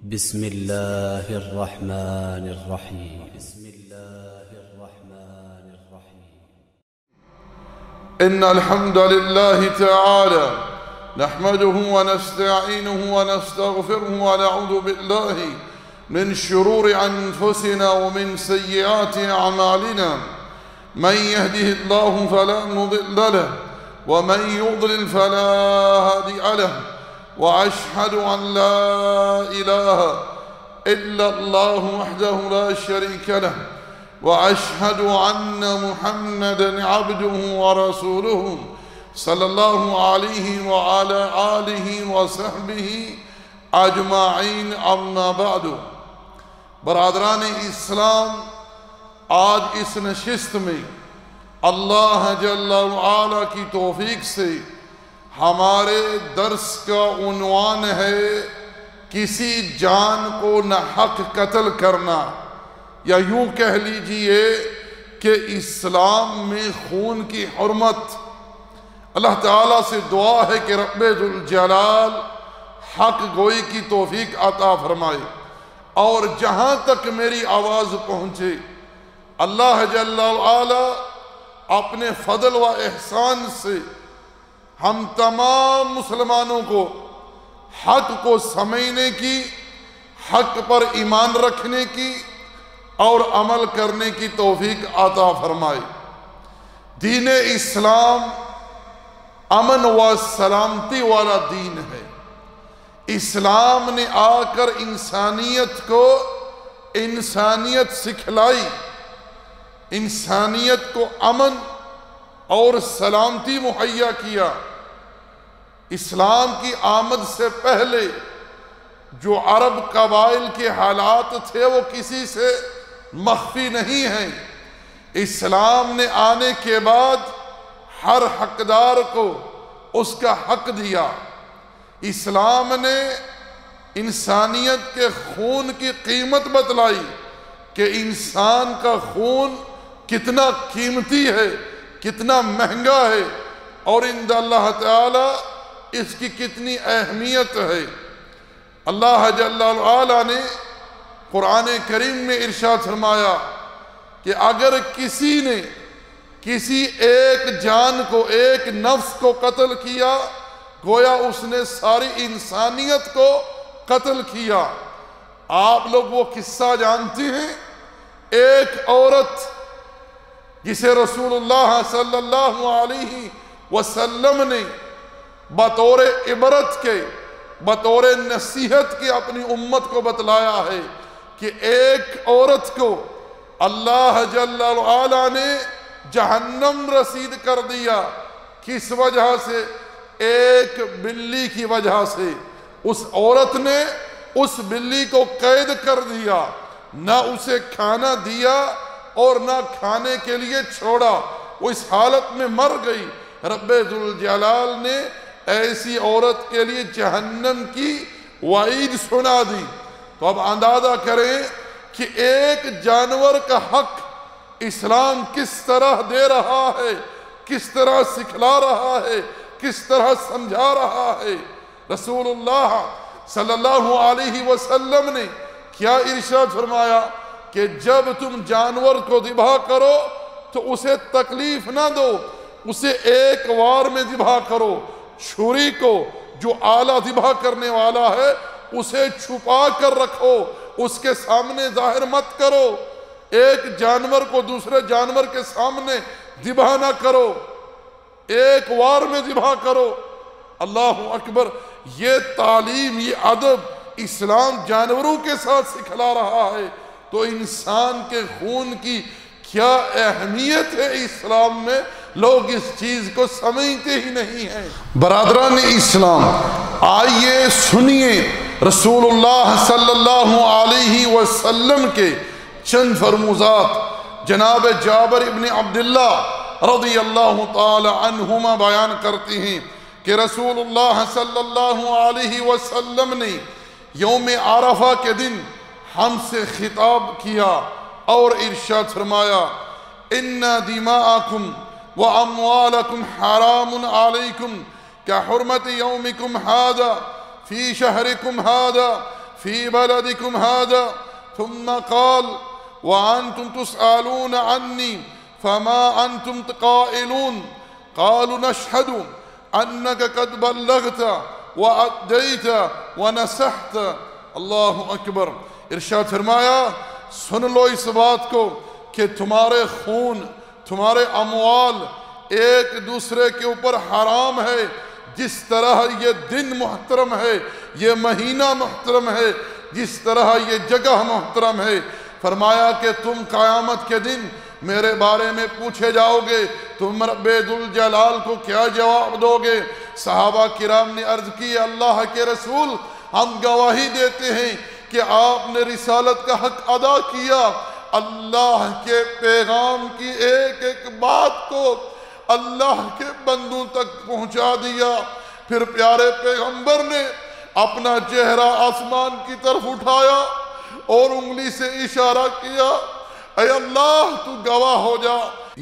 بسم الله الرحمن الرحيم. بسم الله الرحمن الرحيم. إن الحمد لله تعالى نحمده ونستعينه ونستغفره ونعوذ بالله من شرور أنفسنا ومن سيئات أعمالنا. من يهده الله فلا مضل له ومن يضلل فلا هادي له، وأشهد أن لا إله إلا الله وحده لا شريك له، وأشهد أن محمدًا عبده ورسوله صلى الله عليه وعلى آله وصحبه أجمعين. أما بعد، برادران اسلام، آج اس نشست میں اللہ جل وعلا کی توفیق سے ہمارے درس کا عنوان ہے کسی جان کو نہ حق قتل کرنا، یا یوں کہہ لیجئے کہ اسلام میں خون کی حرمت. اللہ تعالیٰ سے دعا ہے کہ رب ذوالجلال حق گوئی کی توفیق عطا فرمائے، اور جہاں تک میری آواز پہنچے اللہ جل وعلا اپنے فضل و احسان سے ہم تمام مسلمانوں کو حق کو سمجھنے کی، حق پر ایمان رکھنے کی اور عمل کرنے کی توفیق عطا فرمائے. دین اسلام امن و سلامتی والا دین ہے. اسلام نے آ کر انسانیت کو انسانیت سکھلائی، انسانیت کو امن اور سلامتی مہیا کیا. اسلام کی آمد سے پہلے جو عرب قبائل کے حالات تھے وہ کسی سے مخفی نہیں ہیں. اسلام نے آنے کے بعد ہر حقدار کو اس کا حق دیا. اسلام نے انسانیت کے خون کی قیمت بتلائی کہ انسان کا خون کتنا قیمتی ہے، کتنا مہنگا ہے، اور عند اللہ تعالی اس کی کتنی اہمیت ہے. اللہ جل وعلا نے قرآن کریم میں ارشاد فرمایا کہ اگر کسی نے کسی ایک جان کو، ایک نفس کو قتل کیا، گویا اس نے ساری انسانیت کو قتل کیا. آپ لوگ وہ قصہ جانتے ہیں، ایک عورت جسے رسول اللہ صلی اللہ علیہ وسلم نے بطور عبرت کے، بطور نصیحت کے اپنی امت کو بتلایا ہے کہ ایک عورت کو اللہ جل وعلا نے جہنم رسید کر دیا. کس وجہ سے؟ ایک بلی کی وجہ سے. اس عورت نے اس بلی کو قید کر دیا، نہ اسے کھانا دیا اور نہ کھانے کے لیے چھوڑا. وہ اس حالت میں مر گئی. رب ذوالجلال نے ایسی عورت کے لیے جہنم کی وعید سنا دی. تو اب اندازہ کریں کہ ایک جانور کا حق اسلام کس طرح دے رہا ہے، کس طرح سکھلا رہا ہے، کس طرح سمجھا رہا ہے. رسول اللہ صلی اللہ علیہ وسلم نے کیا ارشاد فرمایا کہ جب تم جانور کو ذبح کرو تو اسے تکلیف نہ دو، اسے ایک وار میں ذبح کرو. چھری کو جو آلہ ذبح کرنے والا ہے اسے چھپا کر رکھو، اس کے سامنے ظاہر مت کرو. ایک جانور کو دوسرے جانور کے سامنے ذبح نہ کرو، ایک وار میں ذبح کرو. اللہ اکبر! یہ تعلیم، یہ ادب اسلام جانوروں کے ساتھ سکھلا رہا ہے. تو انسان کے خون کی کیا اہمیت ہے اسلام میں، لوگ اس چیز کو سمجھتے ہی نہیں ہیں. برادران اسلام، آئیے سنیے رسول اللہ صلی اللہ علیہ وسلم کے چند فرموزات. جناب جابر ابن عبداللہ رضی اللہ تعالی عنہما بیان کرتے ہیں کہ رسول اللہ صلی اللہ علیہ وسلم نے یوم عرفہ کے دن ہم سے خطاب کیا اور ارشاد فرمایا: ان دماءکم واموالکم حرام علیکم کحرمت یومکم ھذا فی شہرکم ھذا في بلدكم هذا ثم قال وأنتم تسألون عني فما أنتم قائلون قالوا نشهد أنك قد بلغت وأديت ونصحت اللہ اکبر۔ ارشاد فرمایا سن لو اس بات کو کہ تمہارے خون تمہارے اموال ایک دوسرے کے اوپر حرام ہے، جس طرح یہ دن محترم ہے، یہ مہینہ محترم ہے، جس طرح یہ جگہ محترم ہے۔ فرمایا کہ تم قیامت کے دن میرے بارے میں پوچھے جاؤ گے، تم رب ذوالجلال کو کیا جواب دو گے؟ صحابہ کرام نے عرض کی اللہ کے رسول ہم گواہی دیتے ہیں کہ آپ نے رسالت کا حق ادا کیا، اللہ کے پیغام کی ایک ایک بات کو اللہ کے بندوں تک پہنچا دیا۔ پھر پیارے پیغمبر نے اپنا چہرہ آسمان کی طرف اٹھایا اور انگلی سے اشارہ کیا، اے اللہ تو گواہ ہو جا۔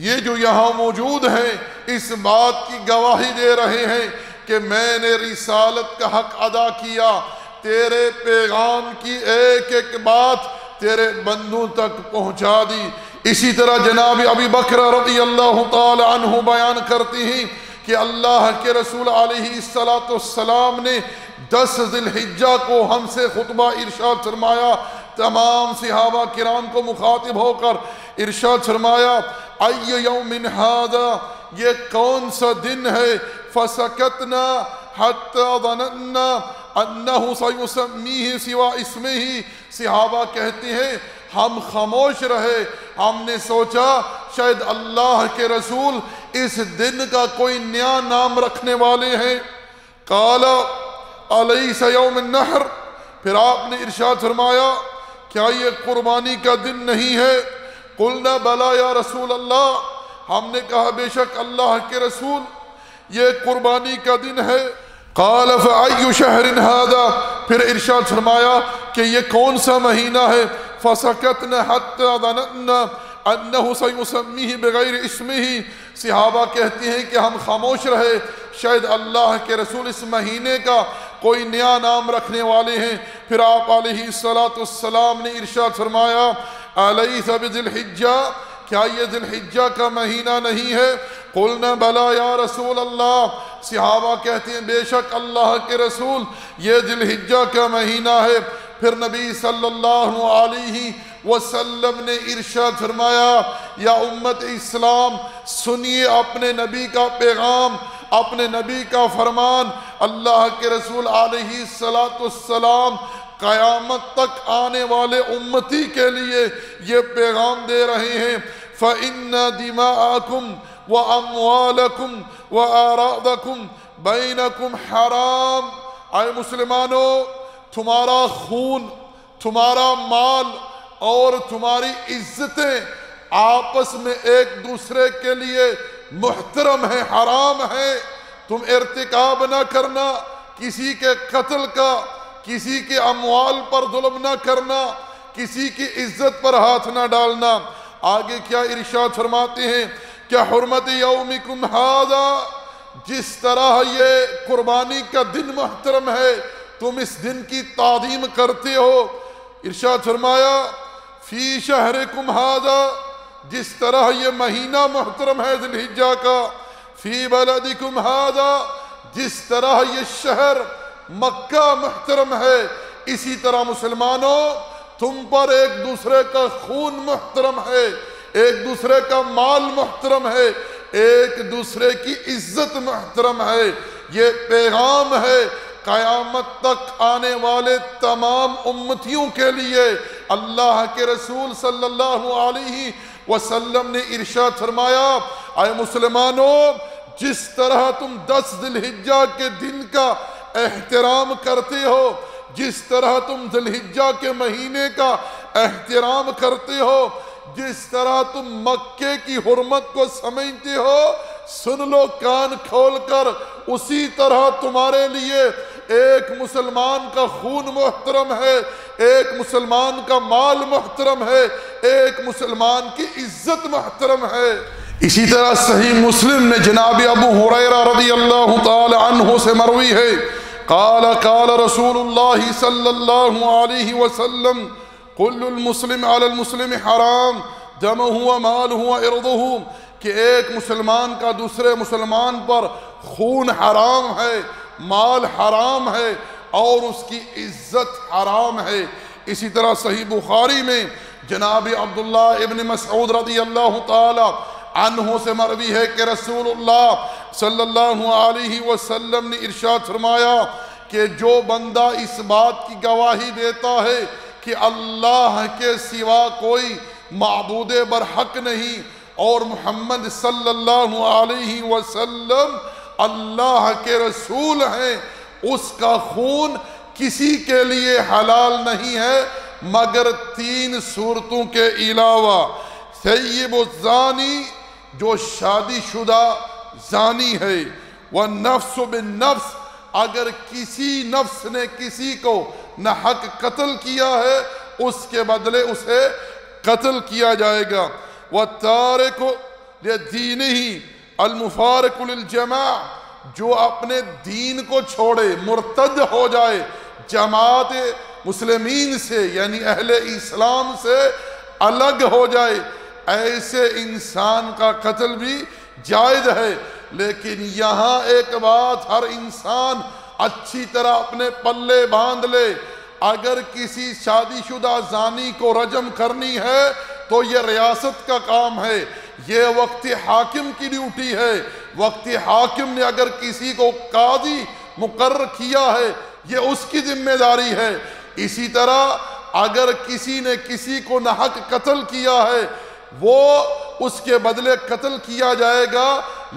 یہ جو یہاں موجود ہیں اس بات کی گواہی دے رہے ہیں کہ میں نے رسالت کا حق ادا کیا، تیرے پیغام کی ایک ایک بات تیرے بندوں تک پہنچا دی۔ اسی طرح جناب ابی بکر رضی اللہ تعالی عنہ بیان کرتی ہیں کہ اللہ کے رسول علیہ السلام نے 10 ذی الحجہ کو ہم سے خطبہ ارشاد فرمایا، تمام صحابہ کرام کو مخاطب ہو کر ارشاد فرمایا ای یوم ھذا، یہ کون سا دن ہے؟ فسکتنا حتی ظننا انہ سیسمیہ سوا اسمہ، صحابہ کہتے ہیں ہم خاموش رہے، ہم نے سوچا شاید اللہ کے رسول اس دن کا کوئی نیا نام رکھنے والے ہیں۔ قال الیس یوم النحر، پھر آپ نے ارشاد فرمایا کیا یہ قربانی کا دن نہیں ہے؟ قلنا بلا یا رسول اللہ، ہم نے کہا بے شک اللہ کے رسول یہ قربانی کا دن ہے۔ قال فأي شهر هذا، پھر ارشاد فرمایا کہ یہ کون سا مہینہ ہے؟ فسکتنا حتی ظننا انہ سیسمیہ بغیر اسمہ، صحابہ کہتے ہیں کہ ہم خاموش رہے شاید اللہ کے رسول اس مہینے کا کوئی نیا نام رکھنے والے ہیں۔ پھر آپ علیہ السلام نے ارشاد فرمایا الیس بذی الحجہ، کیا یہ ذی الحجہ کا مہینہ نہیں ہے؟ قلنا بلا یا رسول اللہ، صحابہ کہتے ہیں بے شک اللہ کے رسول یہ ذی الحجہ کا مہینہ ہے۔ پھر نبی صلی اللہ علیہ وسلم نے ارشاد فرمایا یا امت اسلام سنیے اپنے نبی کا پیغام، اپنے نبی کا فرمان۔ اللہ کے رسول علیہ السلام قیامت تک آنے والے امتی کے لیے یہ پیغام دے رہے ہیں فَإِنَّ دِمَاءَكُمْ وَأَمْوَالَكُمْ وَأَعْرَاضَكُمْ بَيْنَكُمْ حرام، اے مسلمانوں تمہارا خون، تمہارا مال اور تمہاری عزتیں آپس میں ایک دوسرے کے لیے محترم ہیں، حرام ہیں۔ تم ارتکاب نہ کرنا کسی کے قتل کا، کسی کے اموال پر ظلم نہ کرنا، کسی کی عزت پر ہاتھ نہ ڈالنا۔ آگے کیا ارشاد فرماتے ہیں کہ حرمت یومکم ھذا، جس طرح یہ قربانی کا دن محترم ہے تم اس دن کی تعظیم کرتے ہو۔ ارشاد فرمایا فی شہرکم ھذا، جس طرح یہ مہینہ محترم ہے ذی الحجہ کا، فی بلدکم ھذا، جس طرح یہ شہر مکہ محترم ہے، اسی طرح مسلمانوں تم پر ایک دوسرے کا خون محترم ہے، ایک دوسرے کا مال محترم ہے، ایک دوسرے کی عزت محترم ہے۔ یہ پیغام ہے قیامت تک آنے والے تمام امتیوں کے لیے۔ اللہ کے رسول صلی اللہ علیہ وسلم نے ارشاد فرمایا اے مسلمانوں، جس طرح تم 10 ذی الحجہ کے دن کا احترام کرتے ہو، جس طرح تم ذی الحجہ کے مہینے کا احترام کرتے ہو، جس طرح تم مکے کی حرمت کو سمجھتے ہو، سن لو کان کھول کر، اسی طرح تمہارے لیے ایک مسلمان کا خون محترم ہے، ایک مسلمان کا مال محترم ہے، ایک مسلمان کی عزت محترم ہے۔ اسی طرح صحیح مسلم میں جناب ابو ہریرہ رضی اللہ تعالی عنہ سے مروی ہے قال رسول اللہ صلی اللہ علیہ وسلم کل المسلم علی المسلم حرام دمہ ومالہ وعرضہ، کہ ایک مسلمان کا دوسرے مسلمان پر خون حرام ہے، مال حرام ہے اور اس کی عزت حرام ہے۔ اسی طرح صحیح بخاری میں جناب عبداللہ ابن مسعود رضی اللہ تعالی عنہ سے مروی ہے کہ رسول اللہ صلی اللہ علیہ وسلم نے ارشاد فرمایا کہ جو بندہ اس بات کی گواہی دیتا ہے کہ اللہ کے سوا کوئی معبود برحق نہیں اور محمد صلی اللہ علیہ وسلم اللہ کے رسول ہیں، اس کا خون کسی کے لیے حلال نہیں ہے مگر 3 صورتوں کے علاوہ: ثیب الزانی، جو شادی شدہ زانی ہے، والنفس بالنفس، اگر کسی نفس نے کسی کو ناحق قتل کیا ہے اس کے بدلے اسے قتل کیا جائے گا، والتارک لدینہ المفارق للجماع، جو اپنے دین کو چھوڑے، مرتد ہو جائے، جماعت مسلمین سے یعنی اہل اسلام سے الگ ہو جائے، ایسے انسان کا قتل بھی جائز ہے۔ لیکن یہاں ایک بات ہر انسان اچھی طرح اپنے پلے باندھ لے، اگر کسی شادی شدہ زانی کو رجم کرنی ہے تو یہ ریاست کا کام ہے، یہ وقت حاکم کی ڈیوٹی ہے۔ وقت حاکم نے اگر کسی کو قاضی مقرر کیا ہے یہ اس کی ذمہ داری ہے۔ اسی طرح اگر کسی نے کسی کو ناحق قتل کیا ہے وہ اس کے بدلے قتل کیا جائے گا،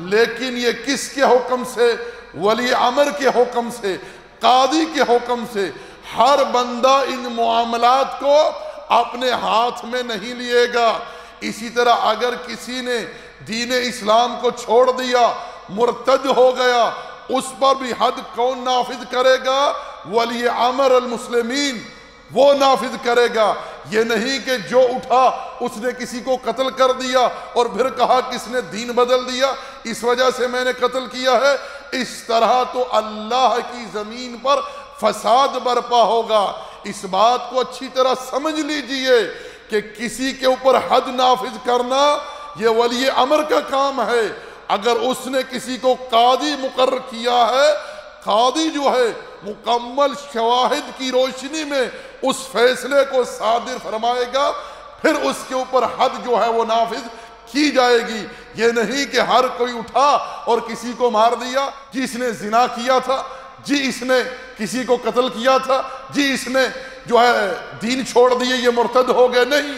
لیکن یہ کس کے حکم سے؟ ولی امر کے حکم سے، قاضی کے حکم سے۔ ہر بندہ ان معاملات کو اپنے ہاتھ میں نہیں لیے گا۔ اسی طرح اگر کسی نے دین اسلام کو چھوڑ دیا، مرتد ہو گیا، اس پر بھی حد کون نافذ کرے گا؟ ولی امر المسلمین، وہ نافذ کرے گا۔ یہ نہیں کہ جو اٹھا اس نے کسی کو قتل کر دیا اور پھر کہا کس نے دین بدل دیا اس وجہ سے میں نے قتل کیا ہے۔ اس طرح تو اللہ کی زمین پر فساد برپا ہوگا۔ اس بات کو اچھی طرح سمجھ لیجئے کہ کسی کے اوپر حد نافذ کرنا یہ ولی امر کا کام ہے۔ اگر اس نے کسی کو قاضی مقرر کیا ہے، قاضی جو ہے مکمل شواہد کی روشنی میں اس فیصلے کو صادر فرمائے گا، پھر اس کے اوپر حد جو ہے وہ نافذ کی جائے گی۔ یہ نہیں کہ ہر کوئی اٹھا اور کسی کو مار دیا، جی اس نے زنا کیا تھا، جی اس نے کسی کو قتل کیا تھا، جی اس نے جو ہے دین چھوڑ دیے یہ مرتد ہو گئے۔ نہیں،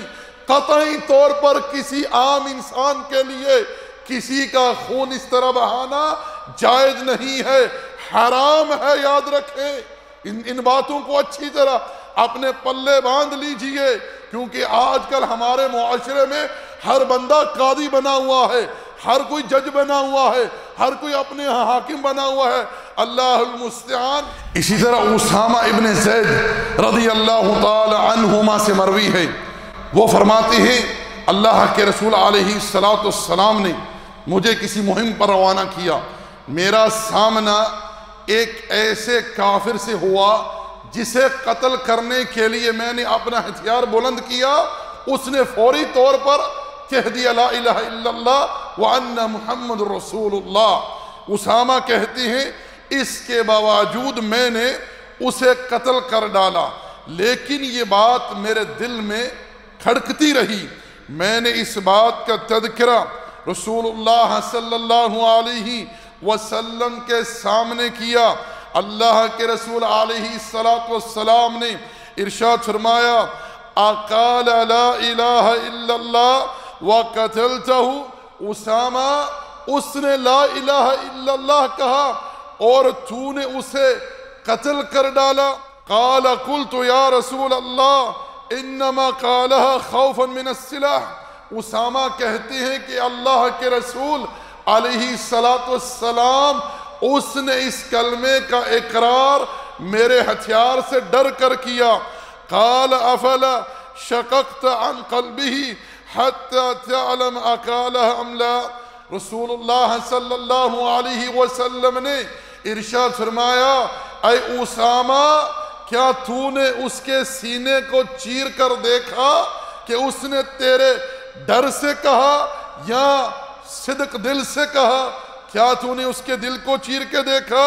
قطعی طور پر کسی عام انسان کے لیے کسی کا خون اس طرح بہانا جائز نہیں ہے، حرام ہے۔ یاد رکھیں، ان باتوں کو اچھی طرح اپنے پلے باندھ لیجئے، کیونکہ آج کل ہمارے معاشرے میں ہر بندہ قاضی بنا ہوا ہے، ہر کوئی جج بنا ہوا ہے، ہر کوئی اپنے حاکم بنا ہوا ہے، اللہ المستعان۔ اسی طرح اسامہ ابن زید رضی اللہ تعالی عنہما سے مروی ہے، وہ فرماتے ہیں اللہ کے رسول علیہ السلام نے مجھے کسی مہم پر روانہ کیا، میرا سامنا ایک ایسے کافر سے ہوا جسے قتل کرنے کے لیے میں نے اپنا ہتھیار بلند کیا، اس نے فوری طور پر کہہ دیا لا الہ الا اللہ وان محمد رسول اللہ۔ اسامہ کہتے ہیں اس کے باوجود میں نے اسے قتل کر ڈالا، لیکن یہ بات میرے دل میں کھڑکتی رہی۔ میں نے اس بات کا تذکرہ رسول اللہ صلی اللہ علیہ وسلم کے سامنے کیا۔ اللہ کے رسول علیہ السلام نے ارشاد فرمایا اقال لا الہ الا اللہ وقتلتہ، اسامہ اس نے لا الہ الا اللہ کہا اور تو نے اسے قتل کر ڈالا۔ قال قلت یا رسول اللہ انما قالها خوفا من السلاح، اسامہ کہتے ہیں کہ اللہ کے رسول علیہ السلام اس نے اس کلمے کا اقرار میرے ہتھیار سے ڈر کر کیا۔ قال افلا شققت عن قلبه حتى تعلم اقالها ام لا، رسول اللہ صلی اللہ علیہ وسلم نے ارشاد فرمایا اے اسامہ کیا تو نے اس کے سینے کو چیر کر دیکھا کہ اس نے تیرے ڈر سے کہا یا صدق دل سے کہا؟ کیا تو نے اس کے دل کو چیر کے دیکھا؟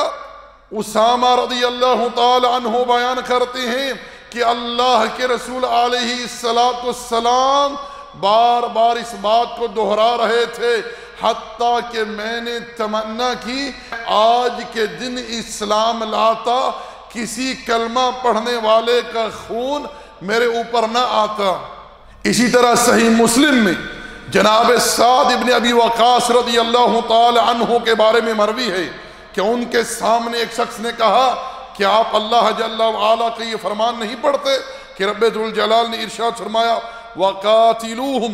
اسامہ رضی اللہ تعالی عنہ بیان کرتے ہیں کہ اللہ کے رسول علیہ السلام بار بار اس بات کو دہرا رہے تھے، حتیٰ کہ میں نے تمنا کی آج کے دن اسلام لاتا کسی کلمہ پڑھنے والے کا خون میرے اوپر نہ آتا۔ اسی طرح صحیح مسلم میں جناب سعد ابن ابی وقاص رضی اللہ تعالی عنہ کے بارے میں مروی ہے کہ ان کے سامنے ایک شخص نے کہا کہ آپ اللہ جل وعلا کا یہ فرمان نہیں پڑھتے کہ رب ذوالجلال نے ارشاد فرمایا وَقَاتِلُوهُمْ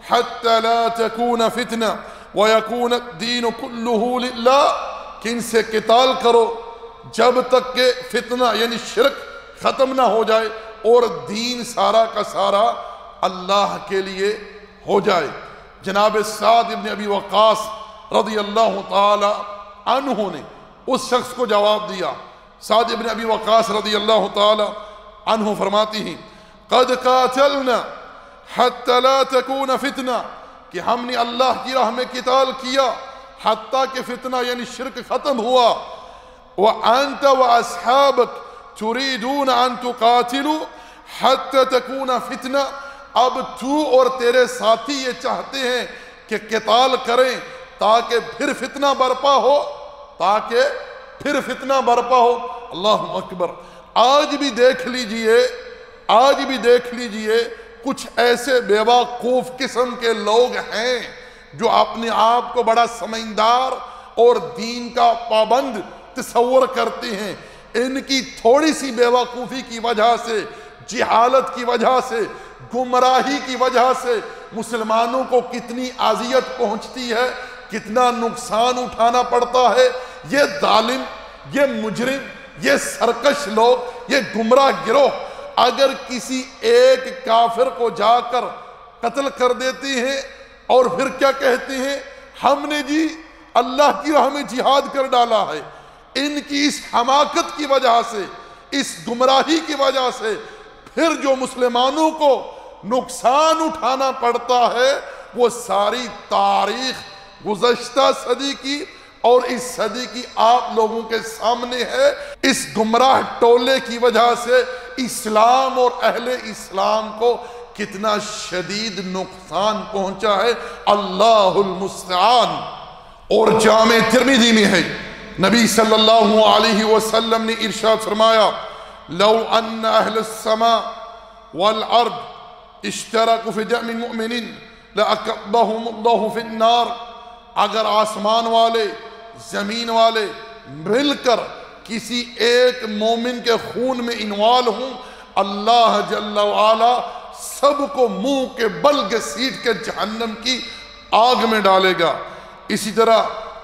حَتَّى لَا تَكُونَ فِتْنَةً وَيَكُونَ الدِّينُ كُلُّهُ لِلَّهِ کہ ان سے قتال کرو جب تک کہ فتنہ یعنی شرک ختم نہ ہو جائے اور دین سارا کا سارا اللہ کے لیے ہو جائے۔ جناب سعد ابن ابی وقاص رضی اللہ تعالی عنہ نے اس شخص کو جواب دیا۔ سعد ابن ابی وقاص رضی اللہ تعالی عنہ فرماتی ہیں قد قاتلنا حتی لا تکون فتنہ کہ ہم نے اللہ کی راہ میں قتال کیا حتیٰ کہ فتنہ یعنی شرک ختم ہوا۔ وَأَنْتَ وَأَصْحَابَكَ تُرِيدُونَ أَن تُقَاتِلُوا حَتَّى تَكُونَ فِتْنَةً اب تو اور تیرے ساتھی یہ چاہتے ہیں کہ قتال کریں تاکہ پھر فتنہ برپا ہو، تاکہ پھر فتنہ برپا ہو۔ اللہ اکبر۔ آج بھی دیکھ لیجئے کچھ ایسے بیوقوف قسم کے لوگ ہیں جو اپنے آپ کو بڑا سمجھدار اور دین کا پابند تصور کرتے ہیں۔ ان کی تھوڑی سی بیوقوفی کی وجہ سے، جہالت کی وجہ سے، گمراہی کی وجہ سے مسلمانوں کو کتنی اذیت پہنچتی ہے، کتنا نقصان اٹھانا پڑتا ہے۔ یہ ظالم، یہ مجرم، یہ سرکش لوگ، یہ گمراہ گروہ اگر کسی ایک کافر کو جا کر قتل کر دیتے ہیں اور پھر کیا کہتے ہیں ہم نے جی اللہ کی راہ میں جہاد کر ڈالا ہے، ان کی اس حماقت کی وجہ سے، اس گمراہی کی وجہ سے پھر جو مسلمانوں کو نقصان اٹھانا پڑتا ہے وہ ساری تاریخ گزشتہ صدی کی اور اس صدی کی آپ لوگوں کے سامنے ہے۔ اس گمراہ ٹولے کی وجہ سے اسلام اور اہل اسلام کو کتنا شدید نقصان پہنچا ہے، اللہ المستعان۔ اور جامع ترمذی میں ہے نبی صلی اللہ علیہ وسلم نے ارشاد فرمایا لو ان اہل السماء والارض اشترکوا فی دم مؤمن لأکبہم اللہ فی النار اگر آسمان والے زمین والے مل کر کسی ایک مومن کے خون میں انوال ہوں، اللہ جل وعلا سب کو منہ کے بل گھسیٹ کے جہنم کی آگ میں ڈالے گا۔ اسی طرح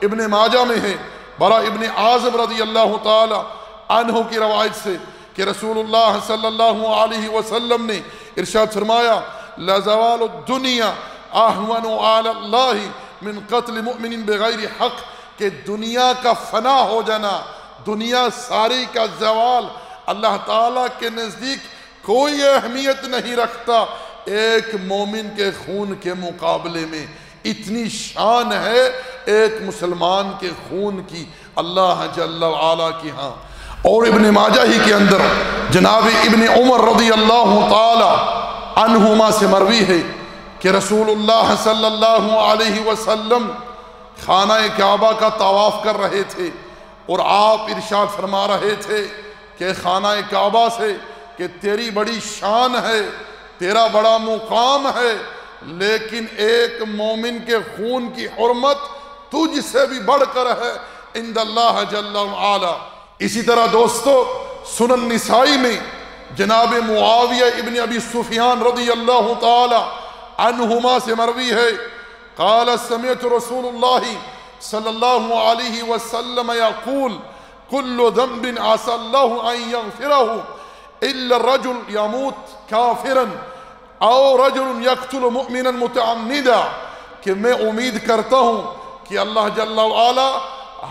ابن ماجہ میں ہے برا ابن عازب رضی اللہ تعالی عنہ کی روایت سے کہ رسول اللہ صلی اللہ علیہ وسلم نے ارشاد فرمایا لزوال الدنیا اہون علی اللہ من قتل مؤمن بغیر حق کہ دنیا کا فنا ہو جانا، دنیا ساری کا زوال اللہ تعالیٰ کے نزدیک کوئی اہمیت نہیں رکھتا ایک مومن کے خون کے مقابلے میں۔ اتنی شان ہے ایک مسلمان کے خون کی اللہ جل وعلا کی ہاں۔ اور ابن ماجہ ہی کے اندر جناب ابن عمر رضی اللہ تعالی عنہما سے مروی ہے کہ رسول اللہ صلی اللہ علیہ وسلم خانہ کعبہ کا طواف کر رہے تھے اور آپ ارشاد فرما رہے تھے کہ خانہ کعبہ سے کہ تیری بڑی شان ہے، تیرا بڑا مقام ہے، لیکن ایک مومن کے خون کی حرمت تجھ سے بھی بڑھ کر ہے عند اللہ جل وعلا۔ اسی طرح دوستو سنن نسائی میں جناب معاویہ ابن ابی سفیان رضی اللہ تعالی عنہما سے مروی ہے قال سمعت رسول اللہ صلی اللہ علیہ وسلم یقول کل ذنب عسى اللہ ان یغفرہ الا الرجل یموت کافرا او رجل یقتل مؤمنا متعمدا کہ میں امید کرتا ہوں کہ اللہ جل وعلا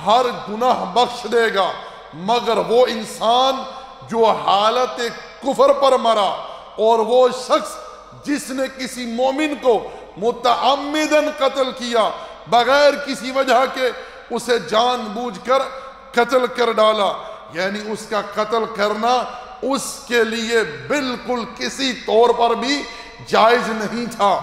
ہر گناہ بخش دے گا مگر وہ انسان جو حالت کفر پر مرا، اور وہ شخص جس نے کسی مومن کو متعمدن قتل کیا، بغیر کسی وجہ کے اسے جان بوجھ کر قتل کر ڈالا، یعنی اس کا قتل کرنا اس کے لیے بالکل کسی طور پر بھی جائز نہیں تھا۔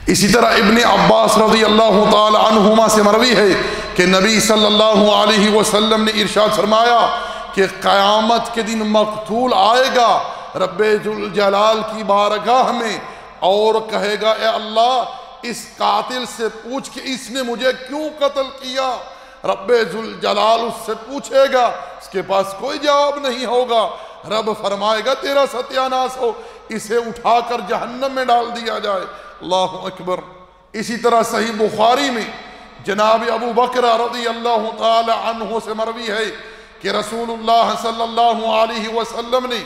اسی طرح ابن عباس رضی اللہ تعالی عنہما سے مروی ہے کہ نبی صلی اللہ علیہ وسلم نے ارشاد فرمایا کہ قیامت کے دن مقتول آئے گا رب ذوالجلال کی بارگاہ میں اور کہے گا اے اللہ اس قاتل سے پوچھ کہ اس نے مجھے کیوں قتل کیا۔ رب ذوالجلال اس سے پوچھے گا، اس کے پاس کوئی جواب نہیں ہوگا۔ رب فرمائے گا تیرا ستیاناس ہو، اسے اٹھا کر جہنم میں ڈال دیا جائے۔ اللہ اکبر۔ اسی طرح صحیح بخاری میں جناب ابو بکر رضی اللہ تعالی عنہ سے مروی ہے کہ رسول اللہ صلی اللہ علیہ وسلم نے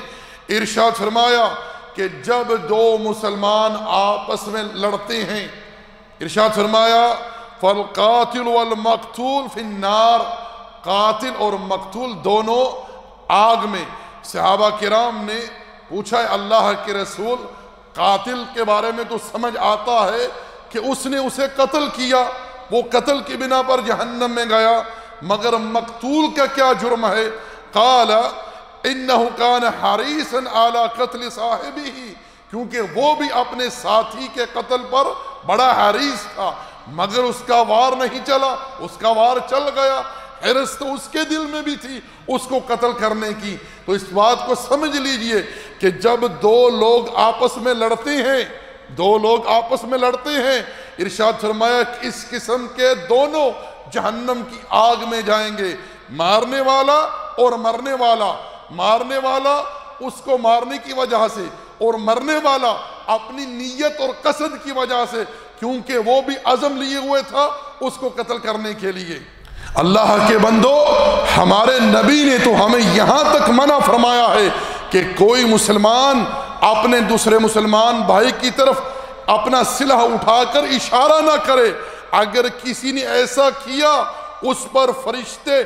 ارشاد فرمایا کہ جب دو مسلمان آپس میں لڑتے ہیں، ارشاد فرمایا فالقاتل والمقتول فی النار، قاتل اور مقتول دونوں آگ میں۔ صحابہ کرام نے پوچھا اللہ کے رسول قاتل کے بارے میں تو سمجھ آتا ہے کہ اس نے اسے قتل کیا، وہ قتل کی بنا پر جہنم میں گیا، مگر مقتول کا کیا جرم ہے؟ قال انہ کان حریصا علی قتل صاحبہ، کیونکہ وہ بھی اپنے ساتھی کے قتل پر بڑا حریص تھا، مگر اس کا وار نہیں چلا، اس کا وار چل گیا۔ حرص تو اس کے دل میں بھی تھی اس کو قتل کرنے کی۔ تو اس بات کو سمجھ لیجئے کہ جب دو لوگ آپس میں لڑتے ہیں، ارشاد فرمایا کہ اس قسم کے دونوں جہنم کی آگ میں جائیں گے، مارنے والا اور مرنے والا۔ مارنے والا اس کو مارنے کی وجہ سے، اور مرنے والا اپنی نیت اور قصد کی وجہ سے، کیونکہ وہ بھی عزم لیے ہوئے تھا اس کو قتل کرنے کے لیے۔ اللہ کے بندو، ہمارے نبی نے تو ہمیں یہاں تک منع فرمایا ہے کہ کوئی مسلمان اپنے دوسرے مسلمان بھائی کی طرف اپنا سلاح اٹھا کر اشارہ نہ کرے۔ اگر کسی نے ایسا کیا اس پر فرشتے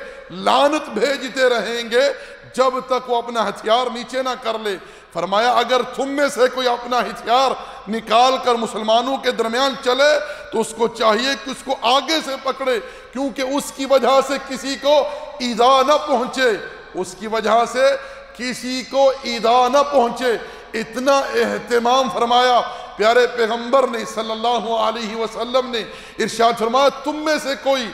لعنت بھیجتے رہیں گے جب تک وہ اپنا ہتھیار نیچے نہ کر لے۔ فرمایا اگر تم میں سے کوئی اپنا ہتھیار نکال کر مسلمانوں کے درمیان چلے تو اس کو چاہیے کہ اس کو آگے سے پکڑے، کیونکہ اس کی وجہ سے کسی کو ایذا نہ پہنچے، اس کی وجہ سے کسی کو ایذا نہ پہنچے۔ اتنا اہتمام فرمایا پیارے پیغمبر نے صلی اللہ علیہ وسلم نے، ارشاد فرمایا تم میں سے کوئی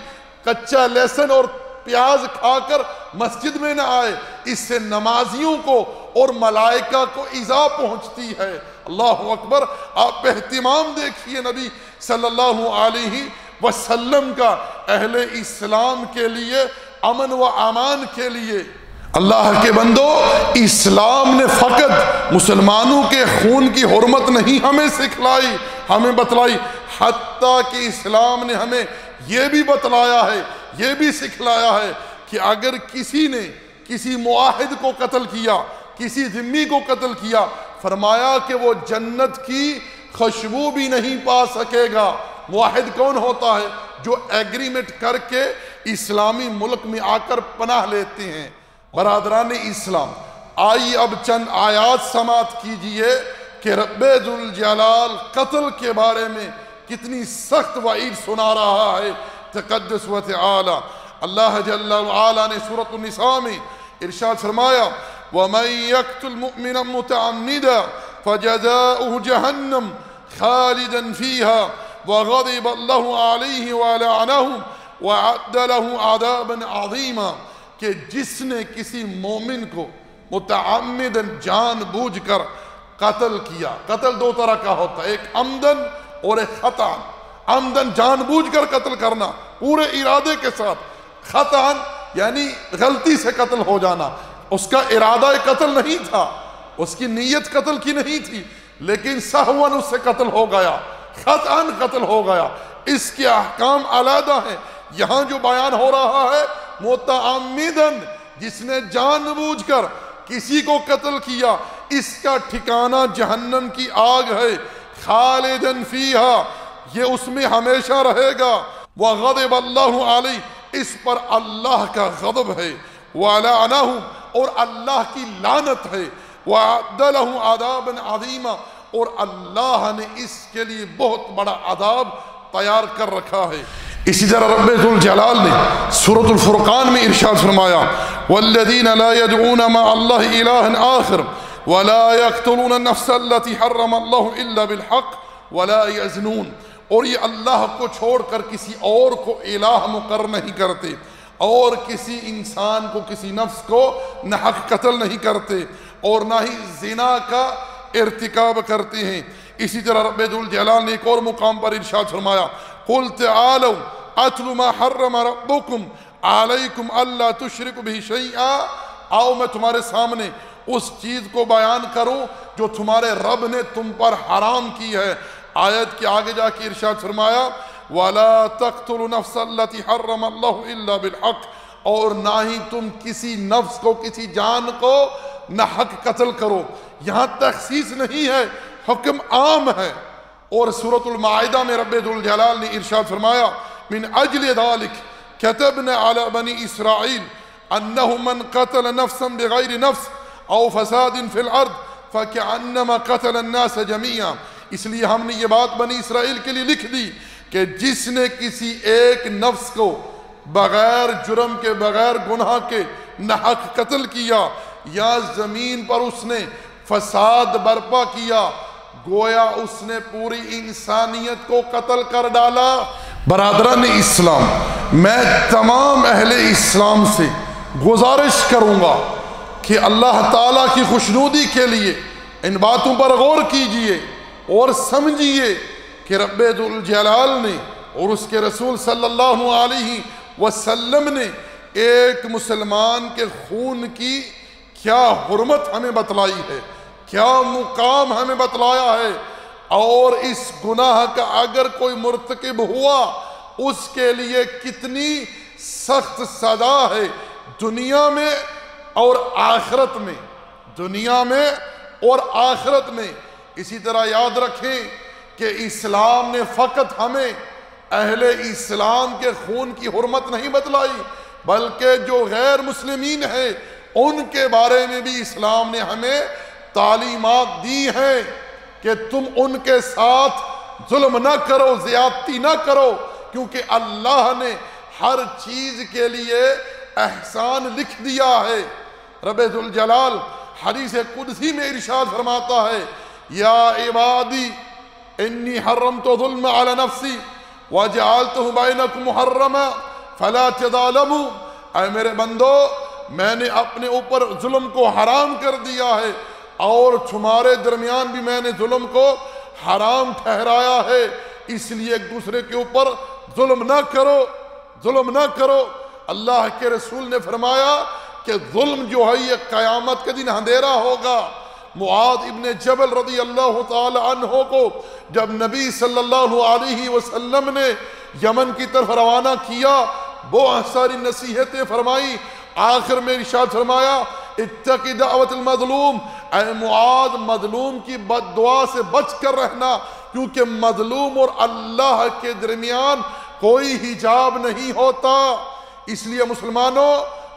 کچا لہسن اور پیاز کھا کر مسجد میں نہ آئے، اس سے نمازیوں کو اور ملائکہ کو ایذا پہنچتی ہے۔ اللہ اکبر۔ آپ اہتمام دیکھیے نبی صلی اللہ علیہ وسلم کا اہل اسلام کے لیے، امن و امان کے لیے۔ اللہ کے بندو، اسلام نے فقط مسلمانوں کے خون کی حرمت نہیں ہمیں سکھلائی، ہمیں بتلائی، حتیٰ کہ اسلام نے ہمیں یہ بھی بتلایا ہے، یہ بھی سکھلایا ہے کہ اگر کسی نے کسی معاہد کو قتل کیا، کسی ذمی کو قتل کیا، فرمایا کہ وہ جنت کی خوشبو بھی نہیں پا سکے گا۔ معاہد کون ہوتا ہے؟ جو ایگریمنٹ کر کے اسلامی ملک میں آ کر پناہ لیتے ہیں۔ برادران اسلام، آئیے اب چند آیات سماعت کیجئے کہ رب ذوالجلال قتل کے بارے میں کتنی سخت وعید سنا رہا ہے تقدس و تعالی۔ اللہ جل وعلا نے سورۃ النساء میں ارشاد فرمایا وَمَن يَقْتُلْ مُؤْمِنًا مُتَعَمِّدًا فَجَزَاؤُهُ جَهَنَّمُ خَالِدًا فِيهَا وَغَضِبَ اللَّهُ عَلَيْهِ وَلَعَنَهُ وَأَعَدَّ لَهُ عَذَابًا عَظِيمًا، کہ جس نے کسی مومن کو متعمدن جان بوجھ کر قتل کیا۔ قتل دو طرح کا ہوتا ہے، ایک عمدن اور ایک خطأً۔ عمدن جان بوجھ کر قتل کرنا پورے ارادے کے ساتھ، خطأً یعنی غلطی سے قتل ہو جانا، اس کا ارادہ قتل نہیں تھا، اس کی نیت قتل کی نہیں تھی، لیکن سہواً اس سے قتل ہو گیا، خطأً قتل ہو گیا۔ اس کے احکام علیحدہ ہیں۔ یہاں جو بیان ہو رہا ہے متعمدن، جس نے جان بوجھ کر کسی کو قتل کیا، اس کا ٹھکانہ جہنم کی آگ ہے، خالدن فیہا، یہ اس میں ہمیشہ رہے گا، وغضب اللہ علیہ، اس پر اللہ کا غضب ہے، وَلَعْنَهُمْ اور اللہ کی لعنت ہے، وَأَعَدَّ لَهُمْ عَذَابًا عَظِيمًا اور اللہ نے اس کے لیے بہت بڑا عذاب تیار کر رکھا ہے۔ اسی طرح رب ذوالجلال نے سورۃ الفرقان میں ارشاد فرمایا وَالَّذِينَ لَا يَدْعُونَ مَعَ اللَّهِ إِلَٰهًا آخَرَ وَلَا يَقْتُلُونَ النَّفْسَ الَّتِي حَرَّمَ اللَّهُ إِلَّا بِالْحَقِّ وَلَا يَزْنُونَ اور یہ اللہ کو چھوڑ کر کسی اور کو الہ مقرر نہیں کرتے اور کسی انسان کو کسی نفس کو ناحق قتل نہیں کرتے اور نہ ہی زنا کا ارتکاب کرتے ہیں۔ اسی طرح رب ذوالجلال نے ایک اور مقام پر ارشاد فرمایا قُلْ تَعَالَوْا أَتْلُ مَا حَرَّمَ رَبُّكُمْ عَلَيْكُمْ أَلَّا تُشْرِكُوا بِهِ شَيْئًا آؤ میں تمہارے سامنے اس چیز کو بیان کروں جو تمہارے رب نے تم پر حرام کی ہے۔ آیت کے آگے جا کے ارشاد فرمایا وَلَا تَقْتُلُوا نَفْسَ الَّتِي حَرَّمَ اللَّهُ إِلَّا بِالْحَقِّ اور نہ ہی تم کسی نفس کو کسی جان کو ناحق قتل کرو۔ یہاں تخصیص نہیں ہے، حکم عام ہے۔ اور سورۃ المائدہ میں رب ذوالجلال نے ارشاد فرمایا من اجل ذلك كتبنا على بني اسرائيل انه من قتل نفسا بغير نفس او فساد في الارض فكأنما قتل الناس جميعا اس لیے ہم نے یہ بات بنی اسرائیل کے لیے لکھ دی کہ جس نے کسی ایک نفس کو بغیر جرم کے بغیر گناہ کے ناحق قتل کیا یا زمین پر اس نے فساد برپا کیا گویا اس نے پوری انسانیت کو قتل کر ڈالا۔ برادران اسلام میں تمام اہل اسلام سے گزارش کروں گا کہ اللہ تعالیٰ کی خوشنودی کے لیے ان باتوں پر غور کیجئے اور سمجھیے کہ رب ذوالجلال نے اور اس کے رسول صلی اللہ علیہ وسلم نے ایک مسلمان کے خون کی کیا حرمت ہمیں بتلائی ہے، کیا مقام ہمیں بتلایا ہے، اور اس گناہ کا اگر کوئی مرتکب ہوا اس کے لیے کتنی سخت سزا ہے دنیا میں اور آخرت میں، دنیا میں اور آخرت میں۔ اسی طرح یاد رکھیں کہ اسلام نے فقط ہمیں اہل اسلام کے خون کی حرمت نہیں بتلائی بلکہ جو غیر مسلمین ہیں ان کے بارے میں بھی اسلام نے ہمیں تعلیمات دی ہیں کہ تم ان کے ساتھ ظلم نہ کرو، زیادتی نہ کرو، کیونکہ اللہ نے ہر چیز کے لیے احسان لکھ دیا ہے۔ رب ذوالجلال حدیث قدسی میں ارشاد فرماتا ہے یا عبادی انی حرمت ظلم علی نفسی وجعلتہ بینکم محرما فلا تظالموا اے میرے بندو میں نے اپنے اوپر ظلم کو حرام کر دیا ہے اور تمہارے درمیان بھی میں نے ظلم کو حرام ٹھہرایا ہے، اس لیے ایک دوسرے کے اوپر ظلم نہ کرو، ظلم نہ کرو۔ اللہ کے رسول نے فرمایا کہ ظلم جو ہے یہ قیامت کے دن اندھیرا ہوگا۔ معاذ ابن جبل رضی اللہ تعالی عنہ کو جب نبی صلی اللہ علیہ وسلم نے یمن کی طرف روانہ کیا بہت ساری نصیحتیں فرمائی، آخر میں ارشاد فرمایا اتقی دعوت المظلوم اے معاذ مظلوم کی بد دعا سے بچ کر رہنا، کیونکہ مظلوم اور اللہ کے درمیان کوئی حجاب نہیں ہوتا۔ اس لیے مسلمانوں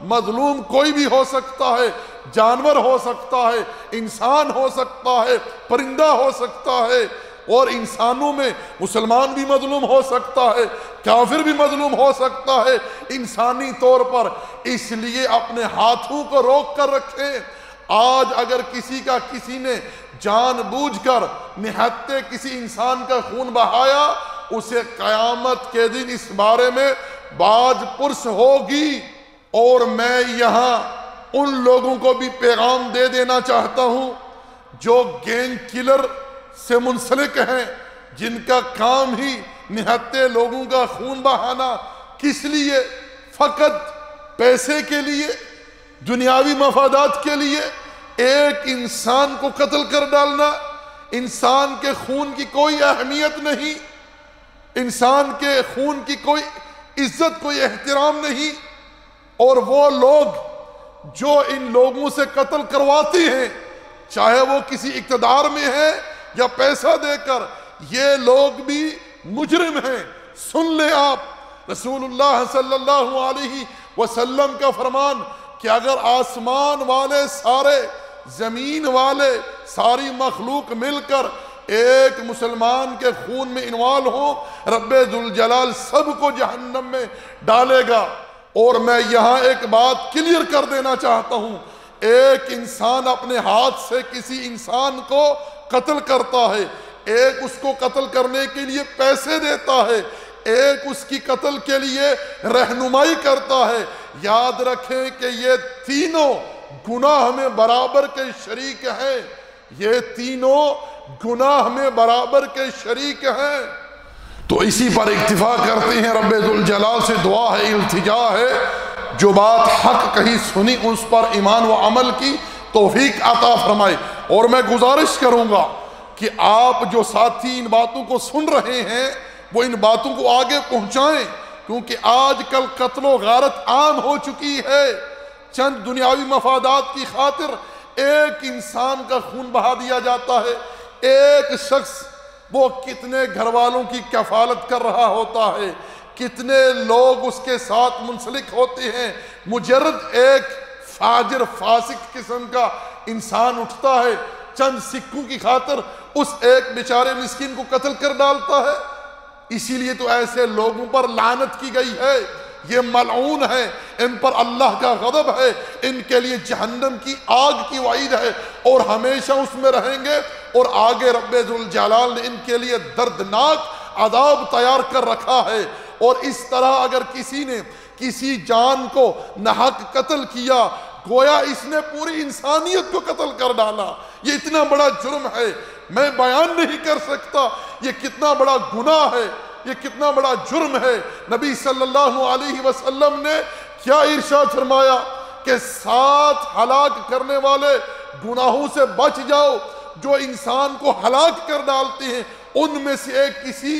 مظلوم کوئی بھی ہو سکتا ہے، جانور ہو سکتا ہے، انسان ہو سکتا ہے، پرندہ ہو سکتا ہے، اور انسانوں میں مسلمان بھی مظلوم ہو سکتا ہے، کافر بھی مظلوم ہو سکتا ہے انسانی طور پر۔ اس لیے اپنے ہاتھوں کو روک کر رکھیں۔ آج اگر کسی نے جان بوجھ کر نہتے کسی انسان کا خون بہایا اسے قیامت کے دن اس بارے میں باز پرس ہوگی۔ اور میں یہاں ان لوگوں کو بھی پیغام دے دینا چاہتا ہوں جو گینگ کلر سے منسلک ہیں، جن کا کام ہی نہتے لوگوں کا خون بہانا، کس لیے؟ فقط پیسے کے لیے، دنیاوی مفادات کے لیے ایک انسان کو قتل کر ڈالنا۔ انسان کے خون کی کوئی اہمیت نہیں، انسان کے خون کی کوئی عزت کوئی احترام نہیں، اور وہ لوگ جو ان لوگوں سے قتل کرواتے ہیں چاہے وہ کسی اقتدار میں ہیں یا پیسہ دے کر، یہ لوگ بھی مجرم ہیں۔ سن لیں آپ رسول اللہ صلی اللہ علیہ وسلم کا فرمان کہ اگر آسمان والے سارے، زمین والے، ساری مخلوق مل کر ایک مسلمان کے خون میں انوالو ہوں، رب ذوالجلال سب کو جہنم میں ڈالے گا۔ اور میں یہاں ایک بات کلیئر کر دینا چاہتا ہوں، ایک انسان اپنے ہاتھ سے کسی انسان کو قتل کرتا ہے، ایک اس کو قتل کرنے کے لیے پیسے دیتا ہے، ایک اس کی قتل کے لیے رہنمائی کرتا ہے، یاد رکھیں کہ یہ تینوں گناہ میں برابر کے شریک ہیں، یہ تینوں گناہ میں برابر کے شریک ہیں۔ تو اسی پر اکتفا کرتے ہیں، رب ذوالجلال سے دعا ہے، التجا ہے، جو بات حق کہی سنی اس پر ایمان و عمل کی توفیق عطا فرمائے۔ اور میں گزارش کروں گا کہ آپ جو ساتھی ان باتوں کو سن رہے ہیں وہ ان باتوں کو آگے پہنچائیں، کیونکہ آج کل قتل و غارت عام ہو چکی ہے۔ چند دنیاوی مفادات کی خاطر ایک انسان کا خون بہا دیا جاتا ہے، ایک شخص وہ کتنے گھر والوں کی کفالت کر رہا ہوتا ہے، کتنے لوگ اس کے ساتھ منسلک ہوتے ہیں، مجرد ایک فاجر فاسق قسم کا انسان اٹھتا ہے، چند سکوں کی خاطر اس ایک بیچارے مسکین کو قتل کر ڈالتا ہے۔ اسی لیے تو ایسے لوگوں پر لعنت کی گئی ہے، یہ ملعون ہے، ان پر اللہ کا غضب ہے، ان کے لیے جہنم کی آگ کی وعید ہے اور ہمیشہ اس میں رہیں گے۔ اور آگے رب ذوالجلال نے ان کے لیے دردناک عذاب تیار کر رکھا ہے۔ اور اس طرح اگر کسی نے کسی جان کو ناحق قتل کیا، گویا اس نے پوری انسانیت کو قتل کر ڈالا۔ یہ اتنا بڑا جرم ہے، میں بیان نہیں کر سکتا یہ کتنا بڑا گناہ ہے، یہ کتنا بڑا جرم ہے۔ نبی صلی اللہ علیہ وسلم نے کیا ارشاد فرمایا کہ 7 ہلاک کرنے والے گناہوں سے بچ جاؤ جو انسان کو ہلاک کر ڈالتے ہیں، ان میں سے ایک کسی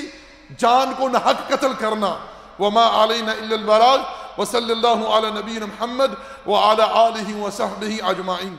جان کو ناحق قتل کرنا۔ وما علینا الا البلاغ وصلی اللہ علی نبینا محمد وعلی آلہ وصحبہ اجمعین۔